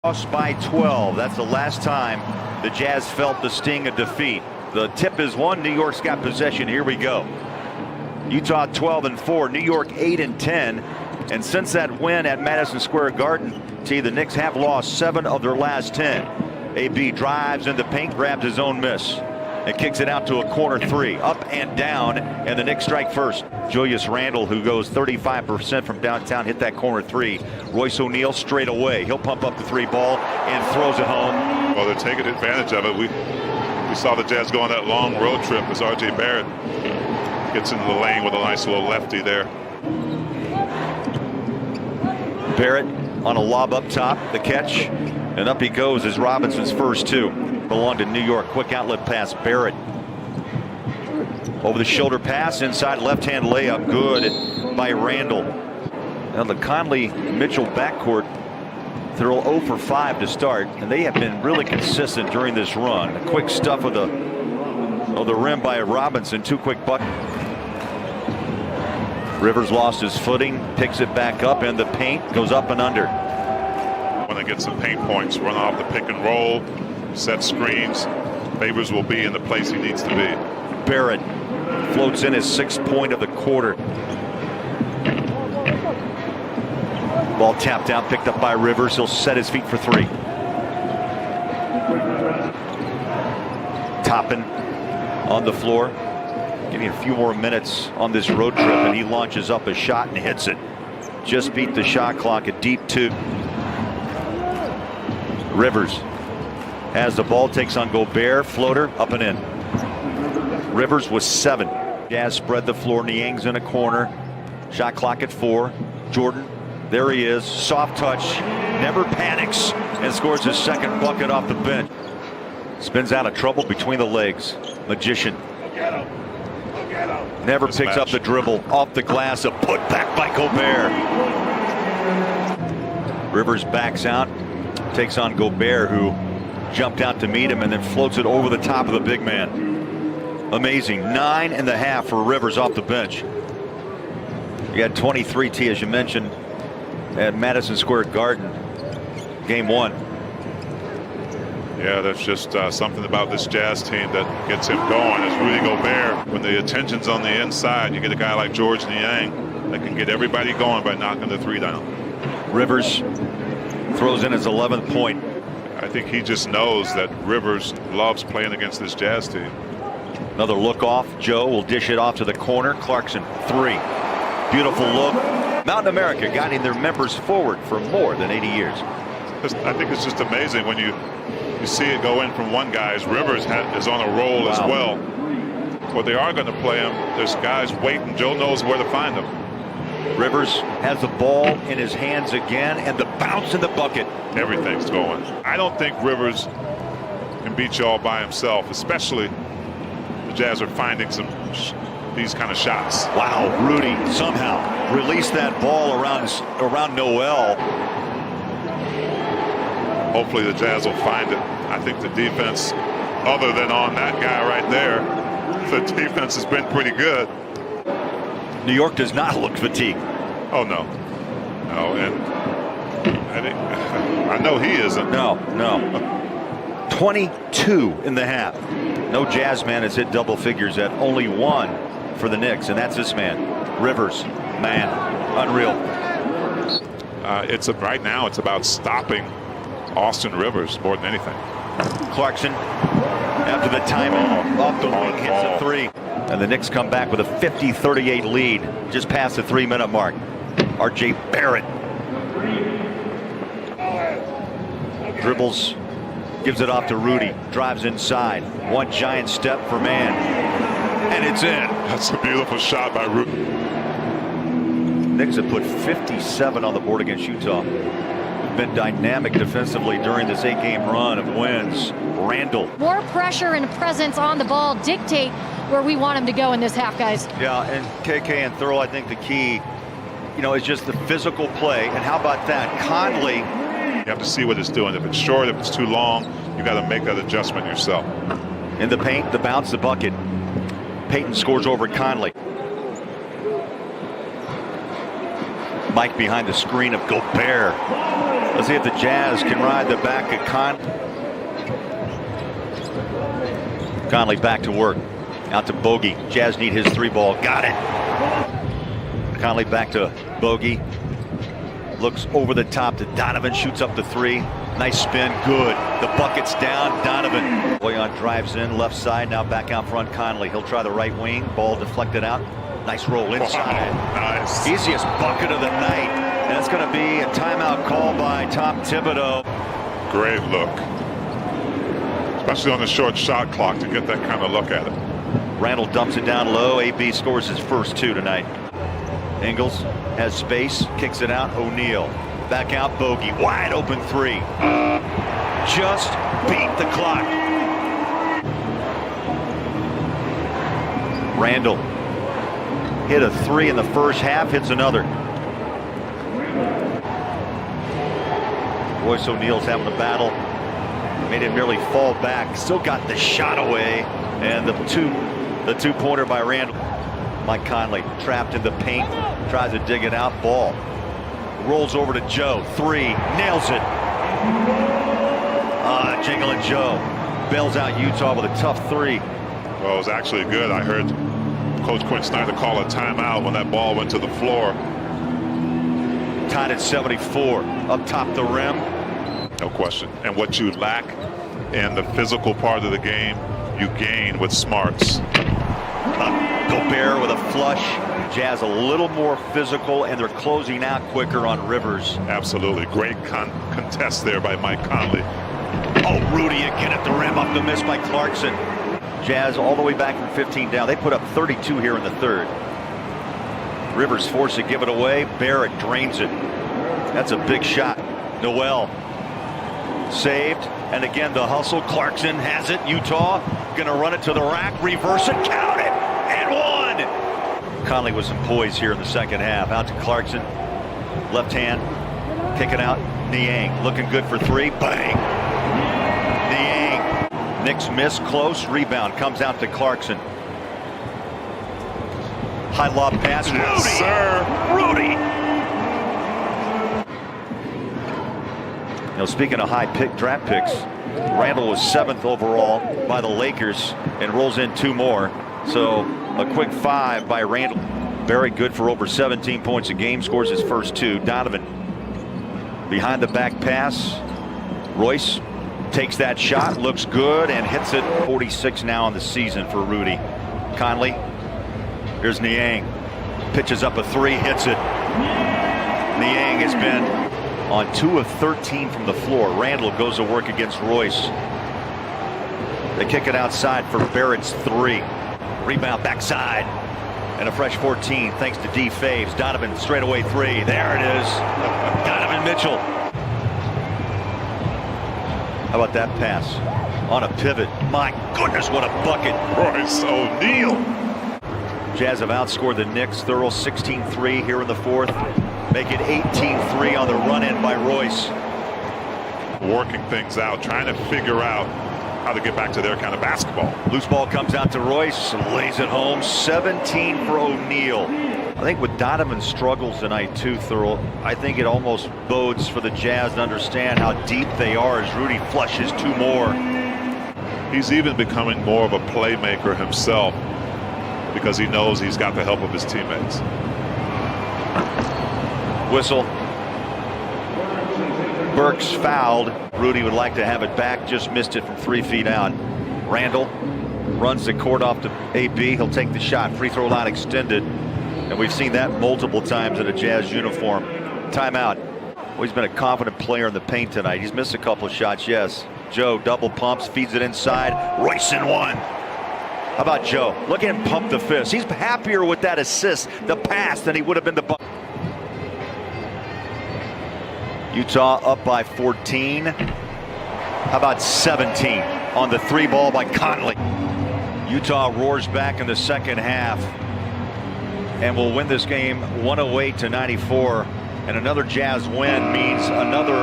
Lost by 12. That's the last time the Jazz felt the sting of defeat. The tip is won. New York's got possession. Here we go. Utah 12-4, New York 8-10. And since that win at Madison Square Garden, the Knicks have lost 7 of their last 10. AB drives in the paint, grabs his own miss, and kicks it out to a corner three. Up and down, and the Knicks strike first. Julius Randle, who goes 35% from downtown, hit that corner three. Royce O'Neal straight away. He'll pump up the three ball and throws it home. Well, they're taking advantage of it. We saw the Jazz go on that long road trip as R.J. Barrett gets into the lane with a nice little lefty there. Barrett on a lob up top, the catch, and up he goes as Robinson's first two belong to New York. Quick outlet pass, Barrett. Over the shoulder pass, inside left-hand layup, good by Randle. Now the Conley-Mitchell backcourt, they're 0 for 5 to start, and they have been really consistent during this run. A quick stuff of the rim by Robinson, two quick buckets. Rivers lost his footing, picks it back up in the paint, goes up and under. When they get some paint points, run off the pick and roll, set screens, Favors will be in the place he needs to be. Barrett floats in his 6th point of the quarter. Ball tapped out, picked up by Rivers. He'll set his feet for three. Toppin on the floor. Give me a few more minutes on this road trip, and he launches up a shot and hits it. Just beat the shot clock at deep 2. Rivers has the ball, takes on Gobert, floater up and in. Rivers with 7. Jazz spread the floor. Niang's in a corner. Shot clock at 4. Jordan, there he is. Soft touch, never panics, and scores his 2nd bucket off the bench. Spins out of trouble between the legs. Magician. Never picks up the dribble. Off the glass, a putback by Gobert. Rivers backs out, takes on Gobert, who jumped out to meet him and then floats it over the top of the big man. Amazing. 9.5 for Rivers off the bench. You had 23 T, as you mentioned, at Madison Square Garden, game 1. Yeah, that's just something about this Jazz team that gets him going. It's Rudy Gobert. When the attention's on the inside, you get a guy like George Niang that can get everybody going by knocking the three down. Rivers throws in his 11th point. I think he just knows that Rivers loves playing against this Jazz team. Another look off. Joe will dish it off to the corner. Clarkson, 3. Beautiful look. Mountain America guiding their members forward for more than 80 years. I think it's just amazing when you see it go in from one guy. Rivers is on a roll as well. Well, they are going to play him. There's guys waiting. Joe knows where to find them. Rivers has the ball in his hands again, and the bounce in the bucket. Everything's going. I don't think Rivers can beat you all by himself, especially the Jazz are finding these kind of shots. Wow, Rudy somehow released that ball around Noel. Hopefully the Jazz will find it. I think the defense, other than on that guy right there, the defense has been pretty good. New York does not look fatigued. Oh, no. No, and I know he isn't. No. 22 in the half. No Jazz man has hit double figures at only 1 for the Knicks, and that's this man, Rivers. Man, unreal. Right now it's about stopping Austin Rivers more than anything. Clarkson, after the timeout, off the wing, hits a 3. And the Knicks come back with a 50-38 lead, just past the 3-minute mark. R.J. Barrett dribbles, gives it off to Rudy, drives inside. One giant step for man, and it's in. That's a beautiful shot by Rudy. Knicks have put 57 on the board against Utah. Been dynamic defensively during this 8-game run of wins. Randle. More pressure and presence on the ball dictate where we want him to go in this half, guys. Yeah, and KK and Thurl, I think the key, is just the physical play. And how about that? Conley. You have to see what it's doing. If it's short, if it's too long, you got to make that adjustment yourself. In the paint, the bounce, the bucket. Payton scores over Conley. Mike behind the screen of Gobert. Let's see if the Jazz can ride the back of Conley back to work. Out to Bogey. Jazz need his 3-ball. Got it. Conley back to Bogey. Looks over the top to Donovan. Shoots up the 3. Nice spin. Good. The bucket's down. Donovan. Boyan drives in left side. Now back out front. Conley. He'll try the right wing. Ball deflected out. Nice roll inside. Wow, nice. Easiest bucket of the night. And it's going to be a timeout call by Tom Thibodeau. Great look. Especially on the short shot clock to get that kind of look at it. Randall dumps it down low. AB scores his first 2 tonight. Ingles has space, kicks it out. O'Neal back out. Bogey wide open 3. Just beat the clock. Randall hit a 3 in the first half, hits another. Royce O'Neal's having a battle. Made him nearly fall back. Still got the shot away. And the two-pointer by Randall. Mike Conley trapped in the paint. Tries to dig it out. Ball. Rolls over to Joe. 3. Nails it. Jiggling Joe. Bails out Utah with a tough 3. Well, it was actually good. I heard Coach Quinn Snyder call a timeout when that ball went to the floor. Tied at 74. Up top the rim. No question. And what you lack in the physical part of the game, you gain with smarts. Gobert with a flush. Jazz a little more physical, and they're closing out quicker on Rivers. Absolutely. Great contest there by Mike Conley. Oh, Rudy again at the rim, up the miss by Clarkson. Jazz all the way back from 15 down. They put up 32 here in the 3rd. Rivers forced to give it away. Barrett drains it. That's a big shot. Noel saved. And again, the hustle. Clarkson has it. Utah gonna run it to the rack. Reverse it. Count it. And 1. Conley with some poise here in the second half. Out to Clarkson. Left hand. Kick it out. Niang looking good for 3. Bang. Niang. Knicks miss. Close. Rebound. Comes out to Clarkson. High lob pass. Yes, Rudy. sir. Rudy. Speaking of high draft picks, Randall was 7th overall by the Lakers and rolls in 2 more. So a quick 5 by Randall. Very good for over 17 points a game. Scores his first 2. Donovan behind the back pass. Royce takes that shot, looks good, and hits it. 46 now on the season for Rudy. Conley. Here's Niang. Pitches up a 3, hits it. Niang has been on 2 of 13 from the floor. Randall goes to work against Royce. They kick it outside for Barrett's 3. Rebound backside. And a fresh 14 thanks to D. Faves. Donovan straightaway 3. There it is. Donovan Mitchell. How about that pass? On a pivot. My goodness, what a bucket. Royce O'Neal. Jazz have outscored the Knicks. Thorough 16-3 here in the 4th. Make it 18-3 on the run-in by Royce. Working things out, trying to figure out how to get back to their kind of basketball. Loose ball comes out to Royce, lays it home. 17 for O'Neal. I think with Donovan's struggles tonight too, Thurl, I think it almost bodes for the Jazz to understand how deep they are as Rudy flushes 2 more. He's even becoming more of a playmaker himself because he knows he's got the help of his teammates. Whistle. Burks fouled. Rudy would like to have it back, just missed it from 3 feet out. Randall runs the court off to AB. He'll take the shot. Free throw line extended. And we've seen that multiple times in a Jazz uniform. Timeout. Well, he's been a confident player in the paint tonight. He's missed a couple of shots, yes. Joe double pumps, feeds it inside. Royce in 1. How about Joe? Look at him pump the fist. He's happier with that assist, the pass, than he would have been the bucket. Utah up by 14. How about 17 on the 3 ball by Conley? Utah roars back in the second half and will win this game 108-94. And another Jazz win means another